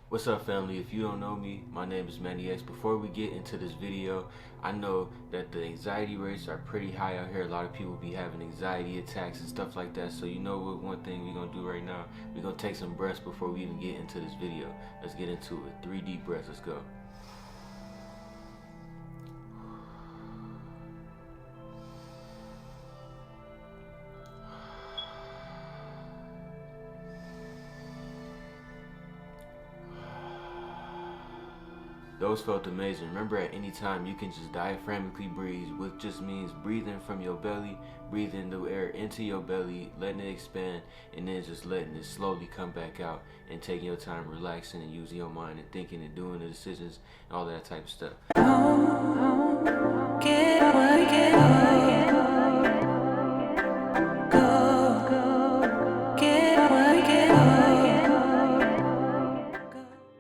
What's up, family? If you don't know me, my name is Manny X. Before we get into this video, I know that the anxiety rates are pretty high out here. A lot of people be having anxiety attacks and stuff like that. So you know what, one thing we're gonna do right now, we're gonna take some breaths before we even get into this video. Let's get into it. 3 deep breaths. Let's go. Those felt amazing. Remember, at any time you can just diaphragmically breathe, which just means breathing from your belly, breathing the air into your belly, letting it expand, and then just letting it slowly come back out, and taking your time relaxing and using your mind and thinking and doing the decisions and all that type of stuff.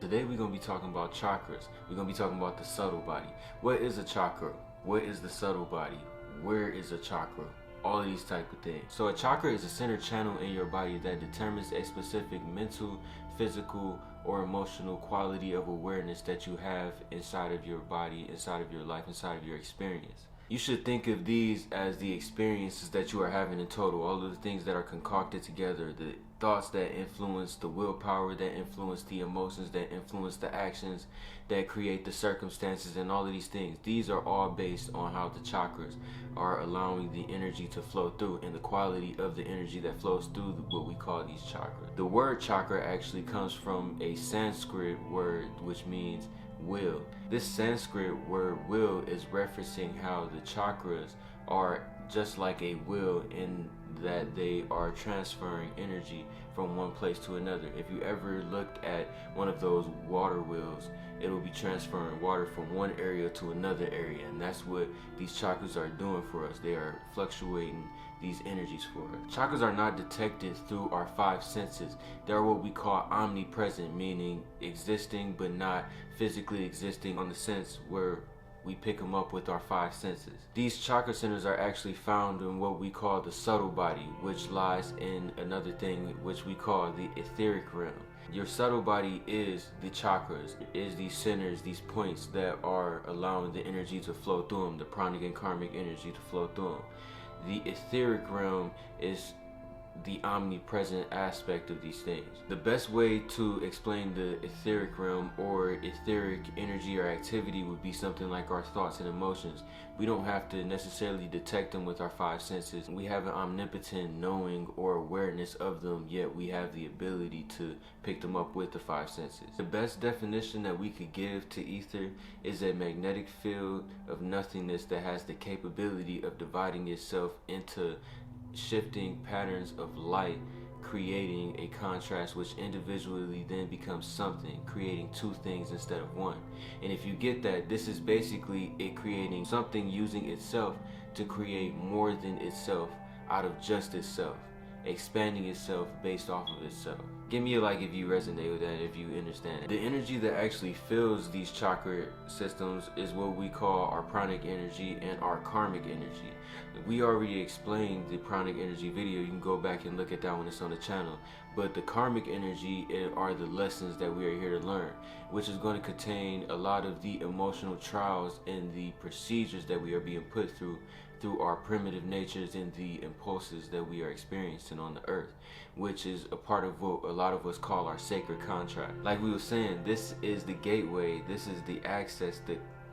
Today we're going to be talking about chakras. We're going to be talking about the subtle body. What is a chakra? What is the subtle body? Where is a chakra? All of these type of things. So a chakra is a center channel in your body that determines a specific mental, physical, or emotional quality of awareness that you have inside of your body, inside of your life, inside of your experience. You should think of these as the experiences that you are having in total, all of the things that are concocted together, the thoughts that influence the willpower, that influence the emotions, that influence the actions, that create the circumstances, and all of these things. These are all based on how the chakras are allowing the energy to flow through and the quality of the energy that flows through what we call these chakras. The word chakra actually comes from a Sanskrit word which means will. This Sanskrit word will is referencing how the chakras are just like a wheel in that they are transferring energy from one place to another. If you ever looked at one of those water wheels, it will be transferring water from one area to another area, and that's what these chakras are doing for us. They are fluctuating these energies for us. Chakras are not detected through our 5 senses. They are what we call omnipresent, meaning existing but not physically existing on the sense where we pick them up with our 5 senses. These chakra centers are actually found in what we call the subtle body, which lies in another thing which we call the etheric realm. Your subtle body is the chakras, is these centers, these points that are allowing the energy to flow through them, the pranic and karmic energy to flow through them. The etheric realm is the omnipresent aspect of these things. The best way to explain the etheric realm or etheric energy or activity would be something like our thoughts and emotions. We don't have to necessarily detect them with our 5 senses. We have an omnipotent knowing or awareness of them, yet we have the ability to pick them up with the 5 senses. The best definition that we could give to ether is a magnetic field of nothingness that has the capability of dividing itself into shifting patterns of light, creating a contrast which individually then becomes something, creating 2 things instead of 1. And if you get that, this is basically it creating something using itself to create more than itself out of just itself, expanding itself based off of itself. Give me a like if you resonate with that, if you understand. The energy that actually fills these chakra systems is what we call our pranic energy and our karmic energy. We already explained the pranic energy video. You can go back and look at that when it's on the channel. But the karmic energy are the lessons that we are here to learn, which is going to contain a lot of the emotional trials and the procedures that we are being put through our primitive natures and the impulses that we are experiencing on the earth, which is a part of what a lot of us call our sacred contract. Like we were saying, this is the gateway, this is the access,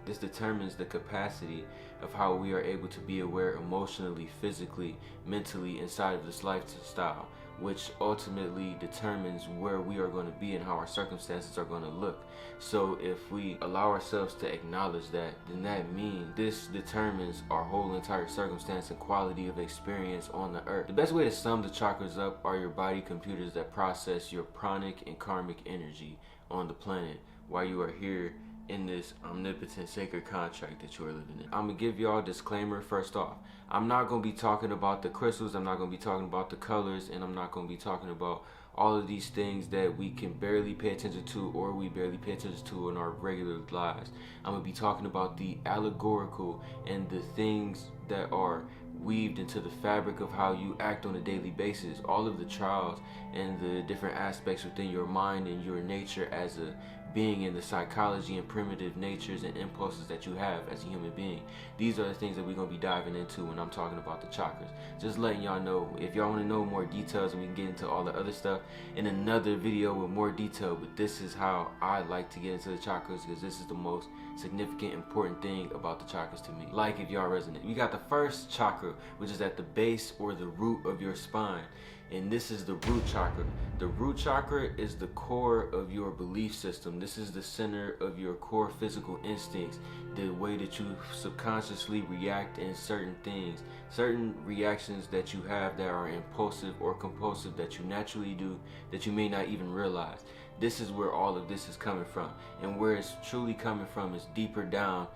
this determines the capacity of how we are able to be aware emotionally, physically, mentally inside of this lifestyle, which ultimately determines where we are going to be and how our circumstances are going to look. So if we allow ourselves to acknowledge that, then that means this determines our whole entire circumstance and quality of experience on the earth. The best way to sum the chakras up are your body computers that process your pranic and karmic energy on the planet while you are here in this omnipotent sacred contract that you are living in. I'm gonna give y'all a disclaimer first off. I'm not gonna be talking about the crystals, I'm not gonna be talking about the colors, and I'm not gonna be talking about all of these things that we can barely pay attention to or we barely pay attention to in our regular lives. I'm gonna be talking about the allegorical and the things that are weaved into the fabric of how you act on a daily basis. All of the trials and the different aspects within your mind and your nature as a being, in the psychology and primitive natures and impulses that you have as a human being. These are the things that we're going to be diving into when I'm talking about the chakras. Just letting y'all know, if y'all want to know more details, and we can get into all the other stuff in another video with more detail, but this is how I like to get into the chakras, because this is the most significant, important thing about the chakras to me. Like, if y'all resonate, we got the first chakra, which is at the base or the root of your spine, and this is the root chakra. The root chakra is the core of your belief system. This is the center of your core physical instincts, the way that you subconsciously react in certain things, certain reactions that you have that are impulsive or compulsive that you naturally do that you may not even realize. This is where all of this is coming from, and where it's truly coming from is deeper down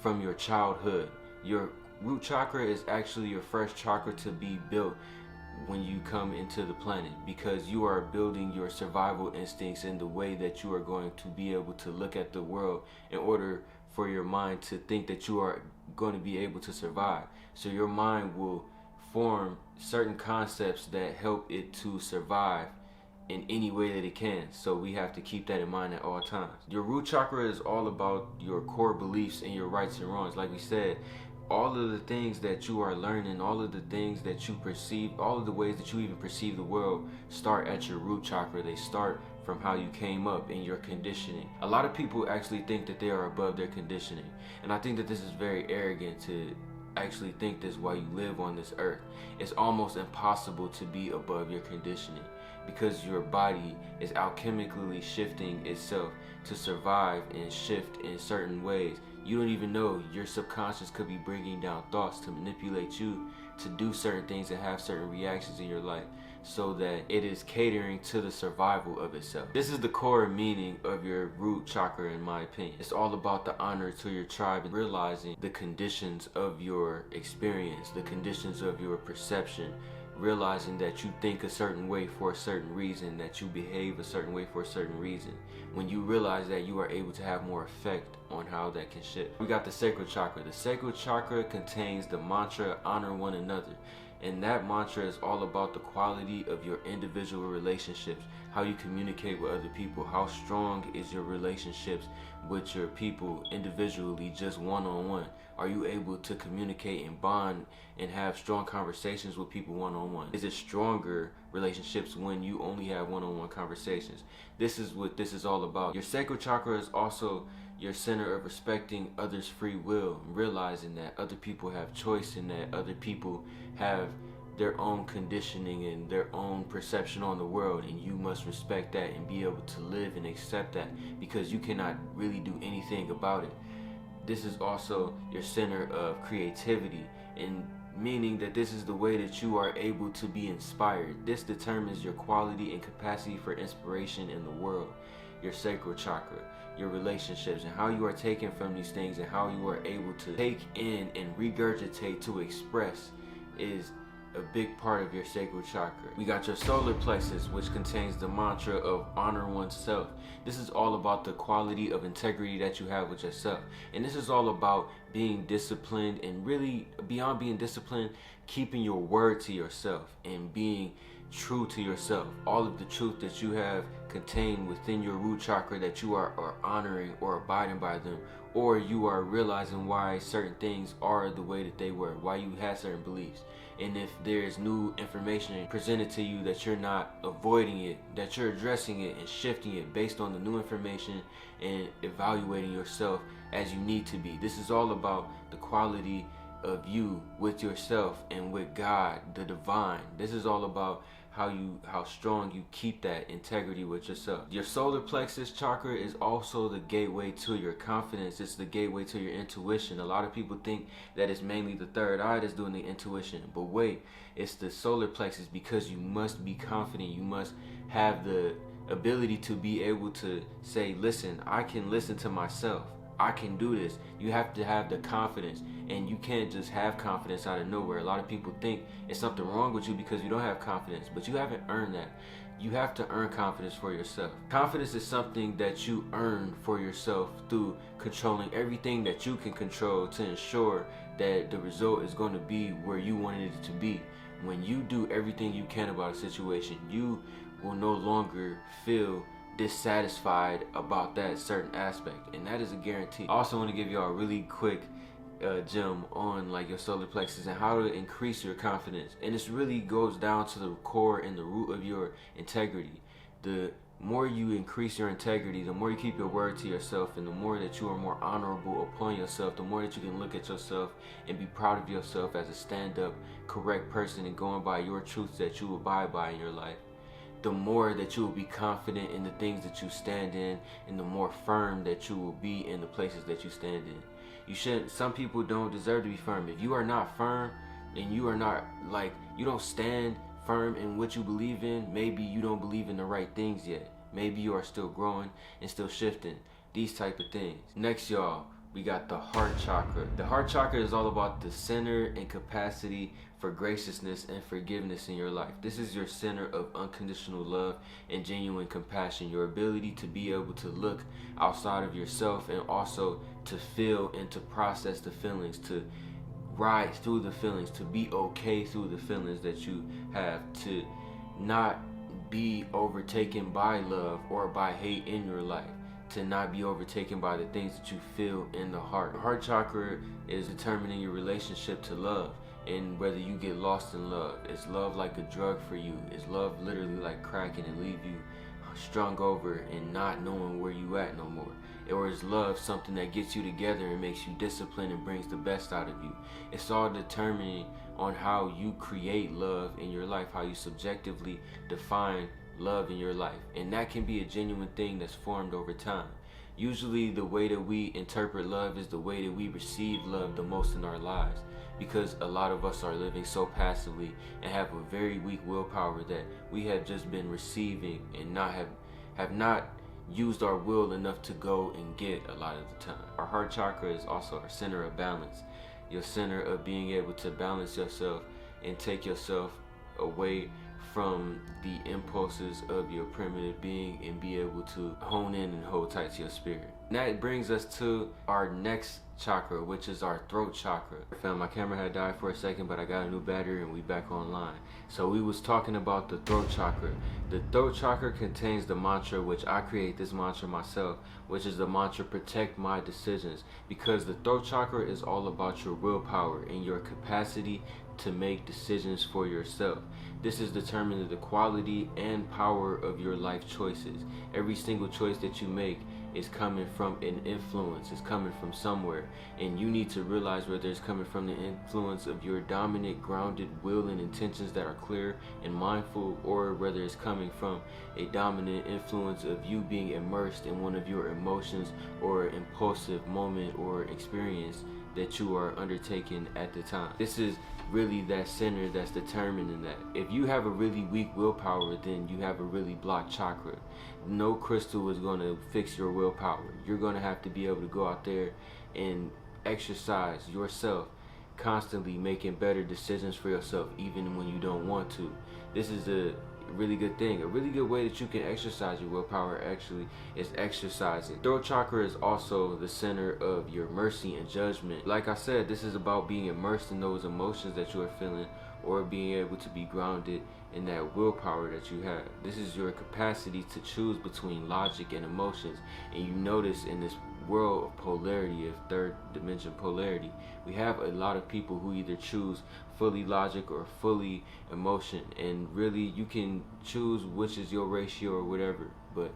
from your childhood. Your root chakra is actually your first chakra to be built when you come into the planet, because you are building your survival instincts in the way that you are going to be able to look at the world in order for your mind to think that you are going to be able to survive. So your mind will form certain concepts that help it to survive in any way that it can. So we have to keep that in mind at all times. Your root chakra is all about your core beliefs and your rights and wrongs. Like we said, all of the things that you are learning, all of the things that you perceive, all of the ways that you even perceive the world start at your root chakra. They start from how you came up in your conditioning. A lot of people actually think that they are above their conditioning, and I think that this is very arrogant to actually think this while you live on this earth. It's almost impossible to be above your conditioning, because your body is alchemically shifting itself to survive and shift in certain ways. You don't even know your subconscious could be bringing down thoughts to manipulate you to do certain things and have certain reactions in your life, so that it is catering to the survival of itself. This is the core meaning of your root chakra, in my opinion. It's all about the honor to your tribe and realizing the conditions of your experience, the conditions of your perception, realizing that you think a certain way for a certain reason, that you behave a certain way for a certain reason. When you realize that, you are able to have more effect on how that can shift. We got the sacral chakra. The sacral chakra contains the mantra, honor one another. And that mantra is all about the quality of your individual relationships, how you communicate with other people, how strong is your relationships with your people individually, just one-on-one. Are you able to communicate and bond and have strong conversations with people one-on-one? Is it stronger relationships when you only have one-on-one conversations? This is what this is all about. Your sacral chakra is also your center of respecting others' free will, realizing that other people have choice and that other people have their own conditioning and their own perception on the world, and you must respect that and be able to live and accept that, because you cannot really do anything about it. This is also your center of creativity, and meaning that this is the way that you are able to be inspired. This determines your quality and capacity for inspiration in the world. Your sacral chakra, your relationships, and how you are taken from these things and how you are able to take in and regurgitate to express is a big part of your sacral chakra. We got your solar plexus, which contains the mantra of honor oneself. This is all about the quality of integrity that you have with yourself. And this is all about being disciplined, and really beyond being disciplined, keeping your word to yourself and being true to yourself. All of the truth that you have contained within your root chakra, that you are honoring or abiding by them, or you are realizing why certain things are the way that they were, why you had certain beliefs. And if there's new information presented to you, that you're not avoiding it, that you're addressing it and shifting it based on the new information and evaluating yourself as you need to be. This is all about the quality of you with yourself and with God, the divine. This is all about how strong you keep that integrity with yourself. Your solar plexus chakra is also the gateway to your confidence. It's the gateway to your intuition. A lot of people think that it's mainly the third eye that's doing the intuition, but wait, it's the solar plexus, because you must be confident. You must have the ability to be able to say, listen, I can listen to myself. I can do this. You have to have the confidence, and you can't just have confidence out of nowhere. A lot of people think it's something wrong with you because you don't have confidence, but you haven't earned that. You have to earn confidence for yourself. Confidence is something that you earn for yourself through controlling everything that you can control to ensure that the result is going to be where you wanted it to be. When you do everything you can about a situation, you will no longer feel dissatisfied about that certain aspect, and that is a guarantee. I also want to give y'all a really quick gem on like your solar plexus and how to increase your confidence, and this really goes down to the core and the root of your integrity. The more you increase your integrity, the more you keep your word to yourself, and the more that you are more honorable upon yourself, the more that you can look at yourself and be proud of yourself as a stand-up, correct person and going by your truths that you abide by in your life, the more that you will be confident in the things that you stand in, and the more firm that you will be in the places that you stand in. You shouldn't, some people don't deserve to be firm. If you are not firm and you are not, like, you don't stand firm in what you believe in, maybe you don't believe in the right things yet. Maybe you are still growing and still shifting. These type of things. Next, y'all, we got the heart chakra. The heart chakra is all about the center and capacity for graciousness and forgiveness in your life. This is your center of unconditional love and genuine compassion. Your ability to be able to look outside of yourself and also to feel and to process the feelings, to ride through the feelings, to be okay through the feelings that you have, to not be overtaken by love or by hate in your life, to not be overtaken by the things that you feel in the heart. The heart chakra is determining your relationship to love and whether you get lost in love. Is love like a drug for you? Is love literally like cracking and leave you strung over and not knowing where you at no more? Or is love something that gets you together and makes you disciplined and brings the best out of you? It's all determining on how you create love in your life, how you subjectively define love in your life. And that can be a genuine thing that's formed over time. Usually the way that we interpret love is the way that we receive love the most in our lives, because a lot of us are living so passively and have a very weak willpower that we have just been receiving and have not used our will enough to go and get a lot of the time. Our heart chakra is also our center of balance, your center of being able to balance yourself and take yourself away from the impulses of your primitive being and be able to hone in and hold tight to your spirit. And that brings us to our next chakra, which is our throat chakra. My camera had died for a second, but I got a new battery and we back online. So we was talking about the throat chakra. The throat chakra contains the mantra, which I create this mantra myself, which is the mantra, protect my decisions, because the throat chakra is all about your willpower and your capacity to make decisions for yourself. This is determining the quality and power of your life choices. Every single choice that you make is coming from an influence, it's coming from somewhere, and you need to realize whether it's coming from the influence of your dominant, grounded will and intentions that are clear and mindful, or whether it's coming from a dominant influence of you being immersed in one of your emotions or impulsive moment or experience that you are undertaking at the time. This is really that center that's determining that. If you have a really weak willpower, then you have a really blocked chakra. No crystal is going to fix your willpower. You're going to have to be able to go out there and exercise yourself, constantly making better decisions for yourself even when you don't want to. This is a really good thing. A really good way that you can exercise your willpower actually is exercising. Throat chakra is also the center of your mercy and judgment. Like I said, this is about being immersed in those emotions that you are feeling, or being able to be grounded in that willpower that you have. This is your capacity to choose between logic and emotions. And you notice in this world of polarity, of third dimension polarity, we have a lot of people who either choose fully logic or fully emotion, and really you can choose which is your ratio or whatever, but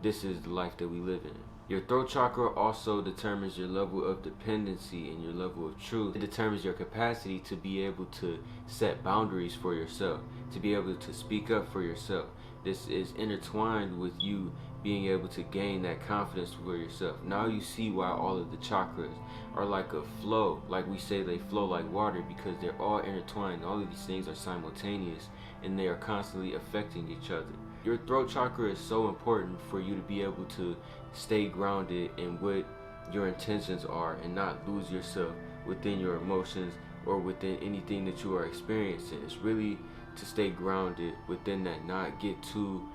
this is the life that we live in. Your throat chakra also determines your level of dependency and your level of truth. It determines your capacity to be able to set boundaries for yourself, to be able to speak up for yourself. This is intertwined with you being able to gain that confidence for yourself. Now you see why all of the chakras are like a flow. Like we say, they flow like water because they're all intertwined. All of these things are simultaneous and they are constantly affecting each other. Your throat chakra is so important for you to be able to stay grounded in what your intentions are and not lose yourself within your emotions or within anything that you are experiencing. It's really to stay grounded within that, not get too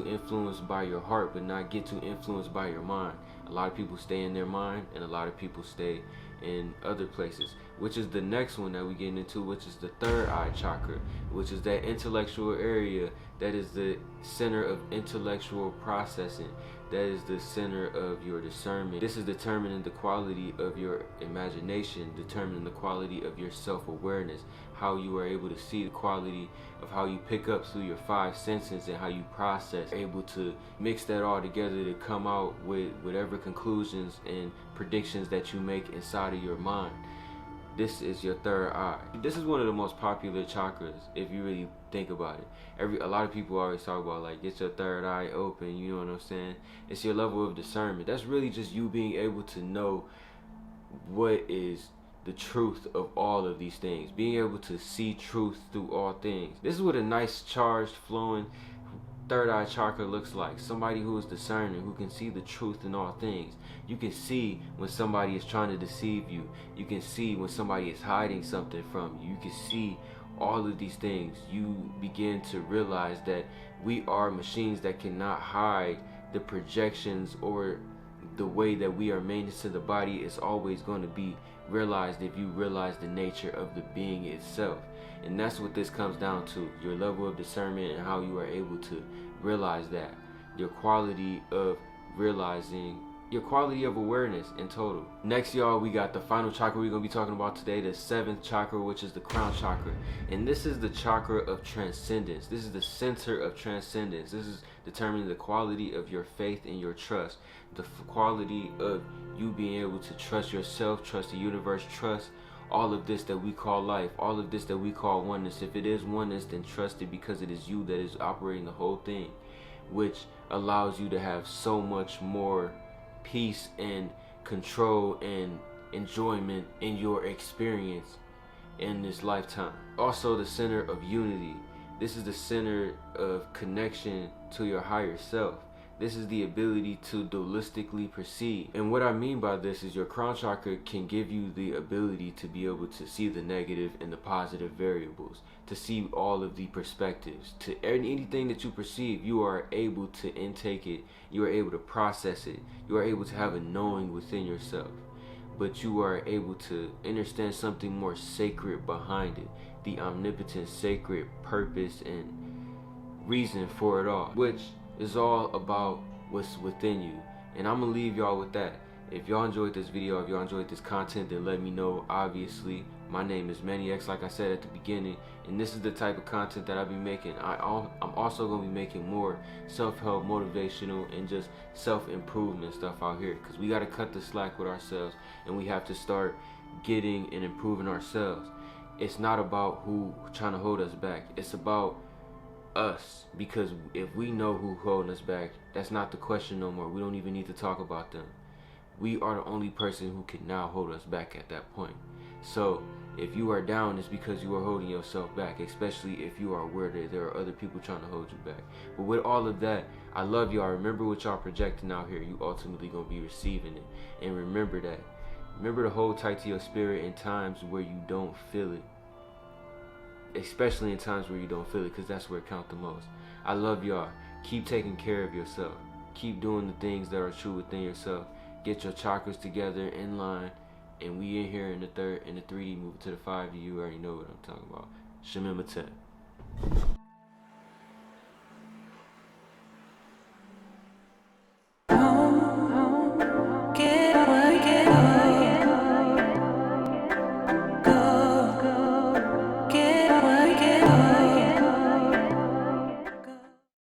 influenced by your heart, but not get too influenced by your mind. A lot of people stay in their mind, and a lot of people stay in other places, which is the next one that we get into, which is the third eye chakra, which is that intellectual area that is the center of intellectual processing. That is the center of your discernment. This is determining the quality of your imagination, determining the quality of your self-awareness, how you are able to see, the quality of how you pick up through your five senses and how you process, able to mix that all together to come out with whatever conclusions and predictions that you make inside of your mind. This is your third eye. This is one of the most popular chakras if you really think about it. A lot of people always talk about, like, get your third eye open, you know what I'm saying? It's your level of discernment. That's really just you being able to know what is the truth of all of these things, being able to see truth through all things. This is what a nice, charged, flowing third eye chakra looks like. Somebody who is discerning, who can see the truth in all things. You can see when somebody is trying to deceive you. You can see when somebody is hiding something from you. You can see all of these things. You begin to realize that we are machines that cannot hide the projections or the way that we are made into the body. Is always going to be realized if you realize the nature of the being itself. And that's what this comes down to, your level of discernment and how you are able to realize that, your quality of realizing, your quality of awareness in total. Next, y'all, we got the final chakra we're going to be talking about today, the seventh chakra, which is the crown chakra. And this is the chakra of transcendence. This is the center of transcendence. This is determining the quality of your faith and your trust, the quality of you being able to trust yourself, trust the universe, trust all of this that we call life, all of this that we call oneness. If it is oneness, then trust it, because it is you that is operating the whole thing, which allows you to have so much more peace and control and enjoyment in your experience in this lifetime. Also, the center of unity. This is the center of connection to your higher self. This is the ability to dualistically perceive. And what I mean by this is your crown chakra can give you the ability to be able to see the negative and the positive variables, to see all of the perspectives. To anything that you perceive, you are able to intake it, you are able to process it, you are able to have a knowing within yourself. But you are able to understand something more sacred behind it, the omnipotent sacred purpose and reason for it all, which is all about what's within you. And I'm gonna leave y'all with that. If y'all enjoyed this video, if y'all enjoyed this content, then let me know. Obviously, my name is Maniacs, like I said at the beginning, and this is the type of content that I'll be making. I'm also gonna be making more self-help, motivational, and just self-improvement stuff out here, because we gotta cut the slack with ourselves, and we have to start getting and improving ourselves. It's not about who trying to hold us back. It's about us, because if we know who holding us back, that's not the question no more. We don't even need to talk about them. We are the only person who can now hold us back at that point. So if you are down, it's because you are holding yourself back, especially if you are aware that there are other people trying to hold you back. But with all of that, I love y'all. Remember what y'all projecting out here. You ultimately gonna be receiving it. And remember that. Remember to hold tight to your spirit in times where you don't feel it. Especially in times where you don't feel it, because that's where it counts the most. I love y'all. Keep taking care of yourself. Keep doing the things that are true within yourself. Get your chakras together in line. And we in here in the 3D, moving to the 5D. You already know what I'm talking about. Shemim HOTEP.